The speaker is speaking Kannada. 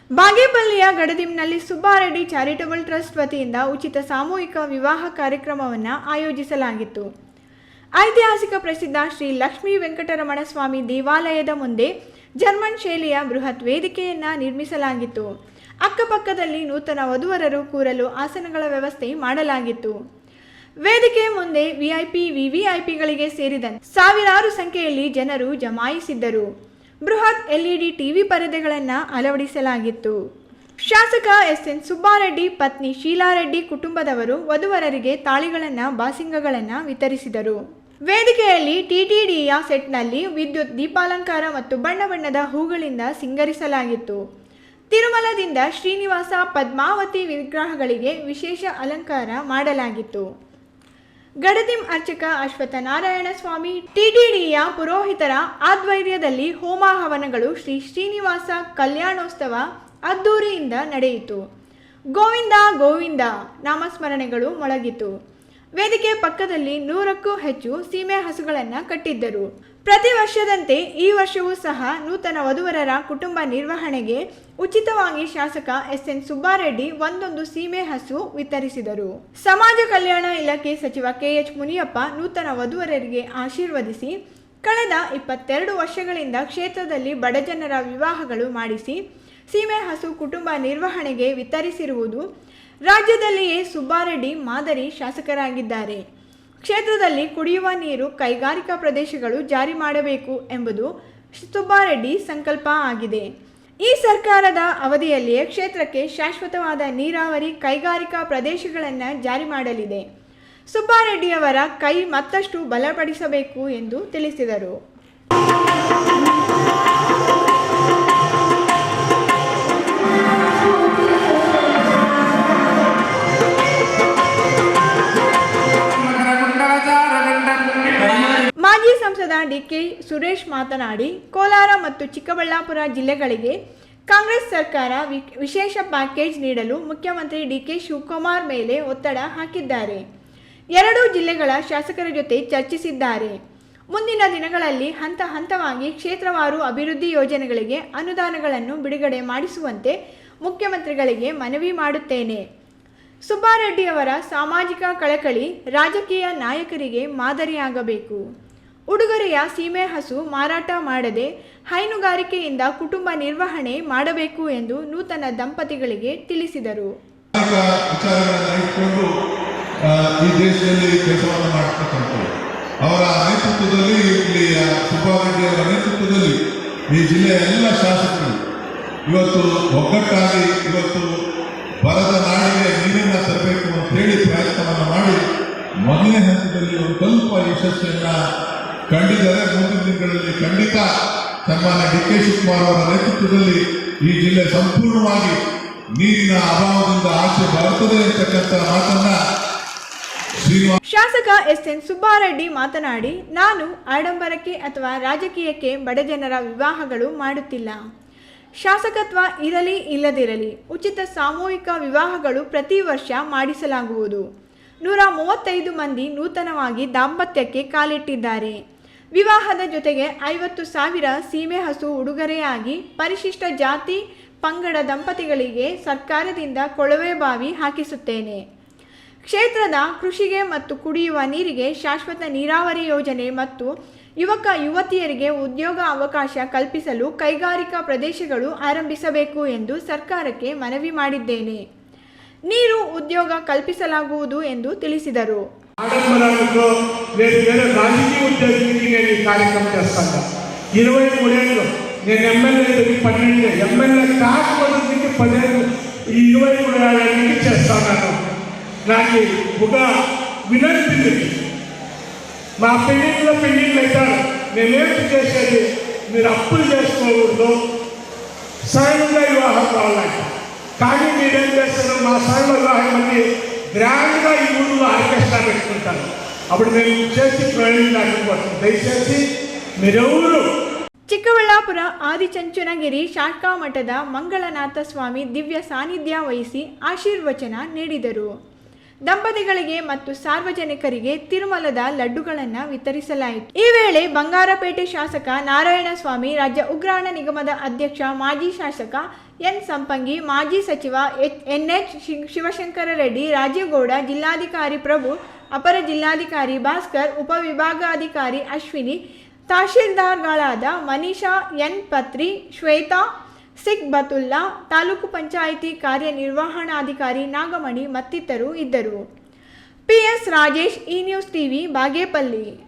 ಬಾಗೇಪಲ್ಲಿಯ ಗಡದಿಮ್ನಲ್ಲಿ ಸುಬ್ಬಾರೆಡ್ಡಿ ಚಾರಿಟಬಲ್ ಟ್ರಸ್ಟ್ ವತಿಯಿಂದ ಉಚಿತ ಸಾಮೂಹಿಕ ವಿವಾಹ ಕಾರ್ಯಕ್ರಮವನ್ನು ಆಯೋಜಿಸಲಾಗಿತ್ತು. ಐತಿಹಾಸಿಕ ಪ್ರಸಿದ್ಧ ಶ್ರೀ ಲಕ್ಷ್ಮೀ ವೆಂಕಟರಮಣ ಸ್ವಾಮಿ ದೇವಾಲಯದ ಮುಂದೆ ಜರ್ಮನ್ ಶೈಲಿಯ ಬೃಹತ್ ವೇದಿಕೆಯನ್ನು ನಿರ್ಮಿಸಲಾಗಿತ್ತು. ಅಕ್ಕಪಕ್ಕದಲ್ಲಿ ನೂತನ ವಧುವರರು ಕೂರಲು ಆಸನಗಳ ವ್ಯವಸ್ಥೆ ಮಾಡಲಾಗಿತ್ತು. ವೇದಿಕೆ ಮುಂದೆ ವಿವಿಐಪಿಗಳಿಗೆ ಸೇರಿದಂತೆ ಸಾವಿರಾರು ಸಂಖ್ಯೆಯಲ್ಲಿ ಜನರು ಜಮಾಯಿಸಿದ್ದರು. ಬೃಹತ್ ಎಲ್ಇಡಿ ಟಿವಿ ಪರದೆಗಳನ್ನು ಅಳವಡಿಸಲಾಗಿತ್ತು. ಶಾಸಕ ಎಸ್ಎನ್ ಸುಬ್ಬಾರೆಡ್ಡಿ ಪತ್ನಿ ಶೀಲಾರೆಡ್ಡಿ ಕುಟುಂಬದವರು ವಧುವರರಿಗೆ ತಾಳಿಗಳನ್ನು ಬಾಸಿಂಗಗಳನ್ನು ವಿತರಿಸಿದರು. ವೇದಿಕೆಯಲ್ಲಿ ಟಿಟಿಡಿಯ ಸೆಟ್ನಲ್ಲಿ ವಿದ್ಯುತ್ ದೀಪಾಲಂಕಾರ ಮತ್ತು ಬಣ್ಣ ಬಣ್ಣದ ಹೂಗಳಿಂದ ಸಿಂಗರಿಸಲಾಗಿತ್ತು. ತಿರುಮಲದಿಂದ ಶ್ರೀನಿವಾಸ ಪದ್ಮಾವತಿ ವಿಗ್ರಹಗಳಿಗೆ ವಿಶೇಷ ಅಲಂಕಾರ ಮಾಡಲಾಗಿತ್ತು. ಗಡದಿಂ ಅರ್ಚಕ ಅಶ್ವತ್ಥ ನಾರಾಯಣ ಸ್ವಾಮಿ ಟಿಟಿಡಿಯ ಪುರೋಹಿತರ ಆಧ್ವರ್ಯದಲ್ಲಿ ಹೋಮ ಹವನಗಳು ಶ್ರೀ ಶ್ರೀನಿವಾಸ ಕಲ್ಯಾಣೋತ್ಸವ ಅದ್ದೂರಿಯಿಂದ ನಡೆಯಿತು. ಗೋವಿಂದ ಗೋವಿಂದ ನಾಮಸ್ಮರಣೆಗಳು ಮೊಳಗಿತು. ವೇದಿಕೆ ಪಕ್ಕದಲ್ಲಿ 100ಕ್ಕೂ ಹೆಚ್ಚು ಸೀಮೆ ಹಸುಗಳನ್ನು ಕಟ್ಟಿದ್ದರು. ಪ್ರತಿ ವರ್ಷದಂತೆ ಈ ವರ್ಷವೂ ಸಹ ನೂತನ ವಧುವರರ ಕುಟುಂಬ ನಿರ್ವಹಣೆಗೆ ಉಚಿತವಾಗಿ ಶಾಸಕ ಎಸ್ಎನ್ ಸುಬ್ಬಾರೆಡ್ಡಿ ಒಂದೊಂದು ಸೀಮೆ ಹಸು ವಿತರಿಸಿದರು. ಸಮಾಜ ಕಲ್ಯಾಣ ಇಲಾಖೆ ಸಚಿವ ಕೆಎಚ್ ಮುನಿಯಪ್ಪ ನೂತನ ವಧುವರರಿಗೆ ಆಶೀರ್ವದಿಸಿ, ಕಳೆದ 22 ವರ್ಷಗಳಿಂದ ಕ್ಷೇತ್ರದಲ್ಲಿ ಬಡಜನರ ವಿವಾಹಗಳು ಮಾಡಿಸಿ ಸೀಮೆ ಹಸು ಕುಟುಂಬ ನಿರ್ವಹಣೆಗೆ ವಿತರಿಸಿರುವುದು ರಾಜ್ಯದಲ್ಲಿಯೇ ಸುಬ್ಬಾರೆಡ್ಡಿ ಮಾದರಿ ಶಾಸಕರಾಗಿದ್ದಾರೆ. ಕ್ಷೇತ್ರದಲ್ಲಿ ಕುಡಿಯುವ ನೀರು ಕೈಗಾರಿಕಾ ಪ್ರದೇಶಗಳು ಜಾರಿ ಮಾಡಬೇಕು ಎಂಬುದು ಸುಬ್ಬಾರೆಡ್ಡಿ ಸಂಕಲ್ಪ ಆಗಿದೆ. ಈ ಸರ್ಕಾರದ ಅವಧಿಯಲ್ಲಿಯೇ ಕ್ಷೇತ್ರಕ್ಕೆ ಶಾಶ್ವತವಾದ ನೀರಾವರಿ ಕೈಗಾರಿಕಾ ಪ್ರದೇಶಗಳನ್ನು ಜಾರಿ ಮಾಡಲಿದೆ. ಸುಬ್ಬಾರೆಡ್ಡಿಯವರ ಕೈ ಮತ್ತಷ್ಟು ಬಲಪಡಿಸಬೇಕು ಎಂದು ತಿಳಿಸಿದರು. ಮಾಜಿ ಸಂಸದ ಡಿಕೆ ಸುರೇಶ್ ಮಾತನಾಡಿ, ಕೋಲಾರ ಮತ್ತು ಚಿಕ್ಕಬಳ್ಳಾಪುರ ಜಿಲ್ಲೆಗಳಿಗೆ ಕಾಂಗ್ರೆಸ್ ಸರ್ಕಾರ ವಿಶೇಷ ಪ್ಯಾಕೇಜ್ ನೀಡಲು ಮುಖ್ಯಮಂತ್ರಿ ಡಿಕೆ ಶಿವಕುಮಾರ್ ಮೇಲೆ ಒತ್ತಡ ಹಾಕಿದ್ದಾರೆ. ಎರಡೂ ಜಿಲ್ಲೆಗಳ ಶಾಸಕರ ಜೊತೆ ಚರ್ಚಿಸಿದ್ದಾರೆ. ಮುಂದಿನ ದಿನಗಳಲ್ಲಿ ಹಂತ ಹಂತವಾಗಿ ಕ್ಷೇತ್ರವಾರು ಅಭಿವೃದ್ಧಿ ಯೋಜನೆಗಳಿಗೆ ಅನುದಾನಗಳನ್ನು ಬಿಡುಗಡೆ ಮಾಡಿಸುವಂತೆ ಮುಖ್ಯಮಂತ್ರಿಗಳಿಗೆ ಮನವಿ ಮಾಡುತ್ತೇನೆ. ಸುಬ್ಬಾರೆಡ್ಡಿಯವರ ಸಾಮಾಜಿಕ ಕಳಕಳಿ ರಾಜಕೀಯ ನಾಯಕರಿಗೆ ಮಾದರಿಯಾಗಬೇಕು. ಉಡುಗೊರೆಯ ಸೀಮೆ ಹಸು ಮಾರಾಟ ಮಾಡದೆ ಹೈನುಗಾರಿಕೆಯಿಂದ ಕುಟುಂಬ ನಿರ್ವಹಣೆ ಮಾಡಬೇಕು ಎಂದು ನೂತನ ದಂಪತಿಗಳಿಗೆ ತಿಳಿಸಿದರು. ಈ ದೇಶದಲ್ಲಿ ಕೆಲಸವನ್ನು ಮಾಡತಕ್ಕಂಥದ್ದು ಅವರ ನೇತೃತ್ವದಲ್ಲಿ, ಇಲ್ಲಿ ಸುಬ್ಬಾರೆಡ್ಡಿ ಅವರ ನೇತೃತ್ವದಲ್ಲಿ ಈ ಜಿಲ್ಲೆಯ ಎಲ್ಲ ಶಾಸಕರು ಇವತ್ತು ಒಗ್ಗಟ್ಟಾಗಿ ಇವತ್ತು ಬರದ ನಾಡಿಗೆ ನೀರನ್ನು ತರಬೇಕು ಅಂತ ಹೇಳಿ ಪ್ರಯತ್ನವನ್ನು ಮಾಡಿ ಮೊದಲನೇ ಹಂತದಲ್ಲಿ ಒಂದು ಸ್ವಲ್ಪ ಯಶಸ್ಸನ್ನು ಕಂಡಿದ್ದಾರೆ. ಮುಂದಿನ ದಿನಗಳಲ್ಲಿ ಖಂಡಿತ ಸನ್ಮಾನ್ಯ ಡಿಕೆ ಶಿವಕುಮಾರ್ ಅವರ ನೇತೃತ್ವದಲ್ಲಿ ಈ ಜಿಲ್ಲೆ ಸಂಪೂರ್ಣವಾಗಿ ನೀರಿನ ಅಭಾವದಿಂದ ಆಚೆ ಬರುತ್ತದೆ ಅಂತಕ್ಕಂಥ ಮಾತನ್ನ ಶಾಸಕ ಎಸ್ಎನ್ ಸುಬ್ಬಾರೆಡ್ಡಿ ಮಾತನಾಡಿ, ನಾನು ಆಡಂಬರಕ್ಕೆ ಅಥವಾ ರಾಜಕೀಯಕ್ಕೆ ಬಡಜನರ ವಿವಾಹಗಳು ಮಾಡುತ್ತಿಲ್ಲ. ಶಾಸಕತ್ವ ಇರಲಿ ಇಲ್ಲದಿರಲಿ ಉಚಿತ ಸಾಮೂಹಿಕ ವಿವಾಹಗಳು ಪ್ರತಿ ವರ್ಷ ಮಾಡಿಸಲಾಗುವುದು. 135 ಮಂದಿ ನೂತನವಾಗಿ ದಾಂಪತ್ಯಕ್ಕೆ ಕಾಲಿಟ್ಟಿದ್ದಾರೆ. ವಿವಾಹದ ಜೊತೆಗೆ 50,000 ಸೀಮೆ ಹಸು ಉಡುಗೊರೆಯಾಗಿ ಪರಿಶಿಷ್ಟ ಜಾತಿ ಪಂಗಡ ದಂಪತಿಗಳಿಗೆ ಸರ್ಕಾರದಿಂದ ಕೊಳವೆ ಬಾವಿ ಹಾಕಿಸುತ್ತೇನೆ. ಕ್ಷೇತ್ರದ ಕೃಷಿಗೆ ಮತ್ತು ಕುಡಿಯುವ ನೀರಿಗೆ ಶಾಶ್ವತ ನೀರಾವರಿ ಯೋಜನೆ ಮತ್ತು ಯುವಕ ಯುವತಿಯರಿಗೆ ಉದ್ಯೋಗ ಅವಕಾಶ ಕಲ್ಪಿಸಲು ಕೈಗಾರಿಕಾ ಪ್ರದೇಶಗಳು ಆರಂಭಿಸಬೇಕು ಎಂದು ಸರ್ಕಾರಕ್ಕೆ ಮನವಿ ಮಾಡಿದ್ದೇನೆ. ನೀರು ಉದ್ಯೋಗ ಕಲ್ಪಿಸಲಾಗುವುದು ಎಂದು ತಿಳಿಸಿದರು. నాకు ఒక వినంతి, మా పెళ్ళిళ్ళు అవుతారు, నేనేమి చేసేది, మీరు అప్పులు చేసుకోకూడదు, సరళంగా వివాహం కావాలంట. కానీ మీరేం చేస్తారు, మా సరళ వివాహం అన్ని గ్రాండ్గా ఈ ఊళ్ళో ఆర్కెస్ట్రా పెట్టుకుంటారు. అప్పుడు మేము చేసి ప్రయోజనం లేకపోతుంది. దయచేసి మీరెవరు ಚಿಕ್ಕಬಳ್ಳಾಪುರ ಆದಿಚುಂಚನಗಿರಿ ಶಾಖಾ ಮಠದ ಮಂಗಳನಾಥ ಸ್ವಾಮಿ ದಿವ್ಯ ಸಾನ್ನಿಧ್ಯ ವಹಿಸಿ ಆಶೀರ್ವಚನ ನೀಡಿದರು. ದಂಪತಿಗಳಿಗೆ ಮತ್ತು ಸಾರ್ವಜನಿಕರಿಗೆ ತಿರುಮಲದ ಲಡ್ಡುಗಳನ್ನು ವಿತರಿಸಲಾಯಿತು. ಈ ವೇಳೆ ಬಂಗಾರಪೇಟೆ ಶಾಸಕ ನಾರಾಯಣಸ್ವಾಮಿ, ರಾಜ್ಯ ಉಗ್ರಾಣ ನಿಗಮದ ಅಧ್ಯಕ್ಷ ಮಾಜಿ ಶಾಸಕ ಎನ್ ಸಂಪಂಗಿ, ಮಾಜಿ ಸಚಿವ NH ಶಿವಶಂಕರ ರೆಡ್ಡಿ, ರಾಜೀವ್ ಗೌಡ, ಜಿಲ್ಲಾಧಿಕಾರಿ ಪ್ರಭು, ಅಪರ ಜಿಲ್ಲಾಧಿಕಾರಿ ಭಾಸ್ಕರ್, ಉಪವಿಭಾಗಾಧಿಕಾರಿ ಅಶ್ವಿನಿ, ತಹಶೀಲ್ದಾರ್ಗಳಾದ ಮನೀಷಾ ಎನ್ ಪತ್ರಿ, ಶ್ವೇತಾ ಸಿಗ್ಬತುಲ್ಲಾ, ತಾಲೂಕು ಪಂಚಾಯಿತಿ ಕಾರ್ಯನಿರ್ವಹಣಾಧಿಕಾರಿ ನಾಗಮಣಿ ಮತ್ತಿತರರು ಇದ್ದರು. PS Rajesh, E news TV, Bagepalli.